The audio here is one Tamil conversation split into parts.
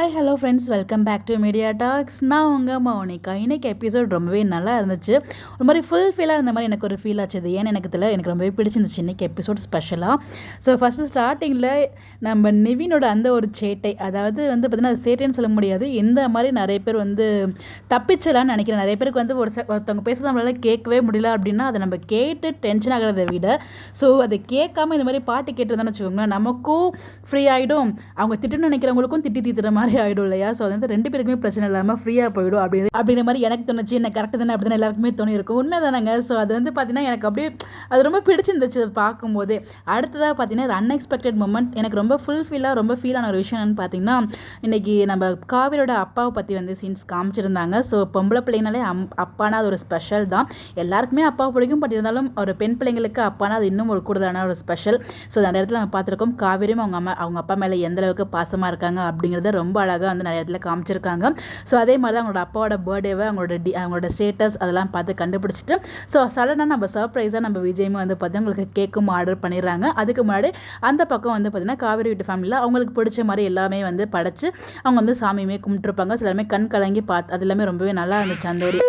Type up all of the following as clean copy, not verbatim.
Hi hello friends, welcome back to media talks. நான் உங்கள் மௌனிகா. இன்றைக்கி எபிசோட் ரொம்பவே நல்லா இருந்துச்சு. ஒரு மாதிரி ஃபுல்ஃபில்லாக இருந்த மாதிரி எனக்கு ஒரு ஃபீல் ஆச்சு. அது ஏன்னு எனக்கு தெரியல, எனக்கு ரொம்பவே பிடிச்சிருந்துச்சு இன்றைக்கி எபிசோட் ஸ்பெஷலாக. ஸோ ஃபஸ்ட்டு ஸ்டார்டிங்கில் நம்ம நிவினோட அந்த ஒரு சேட்டை, அதாவது பார்த்திங்கன்னா அது சேட்டைன்னு சொல்ல முடியாது. இந்த மாதிரி நிறைய பேர் தப்பிச்சலான்னு நினைக்கிறேன். நிறைய பேருக்கு ஒருத்தவங்க பேசுறது நம்மளால் கேட்கவே முடியல அப்படின்னா அதை நம்ம கேட்டு டென்ஷன் ஆகிறத விட அதை கேட்காம இந்த மாதிரி பாட்டு கேட்டுருந்தான்னு வச்சுக்கோங்களேன், நமக்கும் ஃப்ரீ ஆகிடும், அவங்க திட்டுன்னு நினைக்கிறவங்களுக்கும் திட்டி தீத்துற மாதிரி ஆகிடும் இல்லையா. ஸோ ரெண்டு பேருக்குமே பிரச்சனை இல்லாமல் ஃப்ரீயாக போயிடும் அப்படிங்கிற மாதிரி எனக்கு தோணுச்சு. எனக்கு கரெக்டு தானே, அப்படி தானே எல்லாருக்குமே தோணி இருக்கும். உண்மை தானேங்க. ஸோ அது பார்த்தீங்கன்னா எனக்கு அப்படியே அது ரொம்ப பிடிச்சிருந்துச்சு பார்க்கும்போது. அடுத்ததாக பார்த்தீங்கன்னா ஒரு அன்எக்ஸ்பெக்டட் மூமெண்ட் எனக்கு ரொம்ப ரொம்ப ஃபீலான ஒரு விஷயம் என்னன்னு பார்த்தீங்கன்னா, இன்றைக்கி நம்ம காவிரியோட அப்பாவை பற்றி சீன்ஸ் காமிச்சிருந்தாங்க. ஸோ பொம்பளை பிள்ளைங்கனாலே அப்பானா அது ஒரு ஸ்பெஷல் தான். எல்லாருக்குமே அப்பா பிடிக்கும். பட் இருந்தாலும் ஒரு பெண் பிள்ளைங்களுக்கு அப்பானா அது இன்னும் ஒரு கூடுதலான ஒரு ஸ்பெஷல். ஸோ அந்த இடத்துல நம்ம பார்த்துருக்கோம் காவிரியும் அவங்க அப்பா மேலே எந்த அளவுக்கு பாசமாக இருக்காங்க அப்படிங்கிறத ரொம்ப அழகாக நிறைய இடத்துல காமிச்சிருக்காங்க. ஸோ அதே மாதிரி தான் அவங்களோட அப்பாவோட பர்த்டேவை அவங்களோட ஸ்டேட்டஸ் அதெல்லாம் பார்த்து கண்டுபிடிச்சிட்டு சடனாக நம்ம சர்ப்ரைஸாக நம்ம விஜயமும் பார்த்தீங்கன்னா உங்களுக்கு கேக்கும் ஆர்டர் பண்ணிடுறாங்க. அதுக்கு முன்னாடி அந்த பக்கம் பார்த்தீங்கன்னா காவிரி வீட்டு ஃபேமிலியில் அவங்களுக்கு பிடிச்ச மாதிரி எல்லாமே படைச்சு அவங்க சாமியுமே கும்பிட்டுருப்பாங்க. சிலருமே கண் கலங்கி அது எல்லாமே ரொம்பவே நல்லா இருந்துச்சு. அந்த ஒரு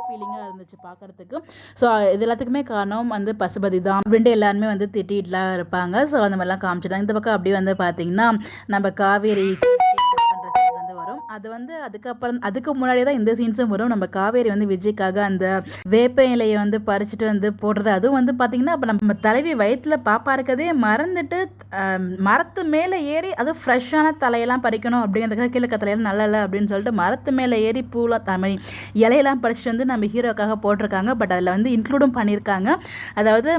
ஃபீலிங்காக இருந்துச்சு பார்க்குறதுக்கு. ஸோ இது எல்லாத்துக்குமே காரணம் பசுபதி தான் அப்படின்ட்டு எல்லாருமே திட்டிகிட்டுலாம் இருப்பாங்க. ஸோ அந்த மாதிரிலாம் காமிச்சிட்டாங்க. இந்த பக்கம் அப்படியே பார்த்தீங்கன்னா நம்ம காவேரி அது அதுக்கு முன்னாடியே தான் இந்த சீன்ஸும் வரும். நம்ம காவேரி விஜய்க்காக அந்த வேப்ப இலையை பறிச்சுட்டு போடுறது. அதுவும் பார்த்தீங்கன்னா அப்போ நம்ம தலைவி வயிற்றில் பாப்பா இருக்கதே மறந்துட்டு மரத்து மேலே ஏறி அது ஃப்ரெஷ்ஷான தலையெல்லாம் பறிக்கணும் அப்படிங்கிறதுக்காக கீழே தலையெல்லாம் நல்லா இல்லை அப்படின்னு சொல்லிட்டு மரத்து மேலே ஏறி பூலாம் தமிழ் இலையெல்லாம் பறிச்சுட்டு நம்ம ஹீரோக்காக போட்டிருக்காங்க. பட் அதில் இன்க்ளூடும் பண்ணியிருக்காங்க. அதாவது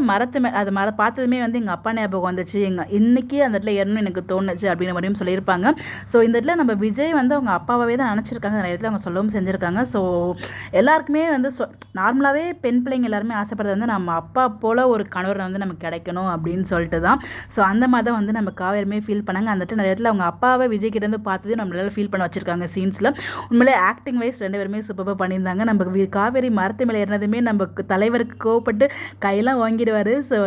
அது பார்த்ததுமே எங்கள் அப்பா ஞாபகம் வந்துச்சு, இன்னைக்கு அந்த இடத்துல ஏறணும்னு எனக்கு தோணுச்சு அப்படிங்கிற மாதிரியும் சொல்லியிருப்பாங்க. ஸோ இந்த இடத்துல நம்ம விஜய் அவங்க அப்பாவே தான் நினச்சிருக்காங்க. நிறைய இடத்துல அவங்க சொல்லவும் செஞ்சுருக்காங்க. ஸோ எல்லாருக்குமே நார்மலாகவே பெண் பிள்ளைங்க எல்லாருமே ஆசைப்படுறது நம்ம அப்பா போல் ஒரு கணவர் நமக்கு கிடைக்கணும் அப்படின்னு சொல்லிட்டு தான். ஸோ அந்த மாதிரி தான் நம்ம காவேரியுமே ஃபீல் பண்ணாங்க. அந்த இடத்துல நிறைய இடத்துல அவங்க அப்பாவை விஜய் கிட்டேருந்து பார்த்ததையும் நம்மளால ஃபீல் பண்ண வச்சிருக்காங்க சீன்ஸில். உண்மையிலே ஆக்டிங் வைஸ் ரெண்டு பேருமே சூப்பராக பண்ணியிருந்தாங்க. நம்ம காவேரி மரத்து மேலே ஏறினதுமே நம்ம தலைவருக்கு கோவப்பட்டு கையெல்லாம் வாங்கிடுவார். ஸோ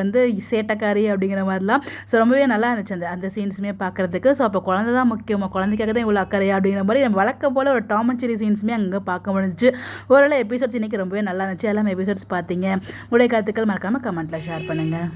சேட்டக்காரி அப்படிங்கிற மாதிரிலாம். ஸோ ரொம்பவே நல்லா இருந்துச்சு அந்த சீன்ஸுமே பார்க்குறதுக்கு. ஸோ அப்போ குழந்தை தான் முக்கியமாக, குழந்தைக்காக தான் இவ்வளோ அக்கறை அப்படிங்கிற மாதிரி நம்ம வழக்கம் போல் ஒரு டாம் அண்ட் ஜெர்ரி சீன்ஸுமே அங்கே பார்க்க முடிஞ்சிச்சு. ஓரளவு எபிசோட்ஸ் இன்றைக்கி ரொம்பவே நல்லா இருந்துச்சு. எல்லாமே எபிசோட்ஸ் பார்த்தீங்க. உங்களுடைய கருத்துக்கள் மறக்காமல் கமெண்ட்டில் ஷேர் பண்ணுங்கள்.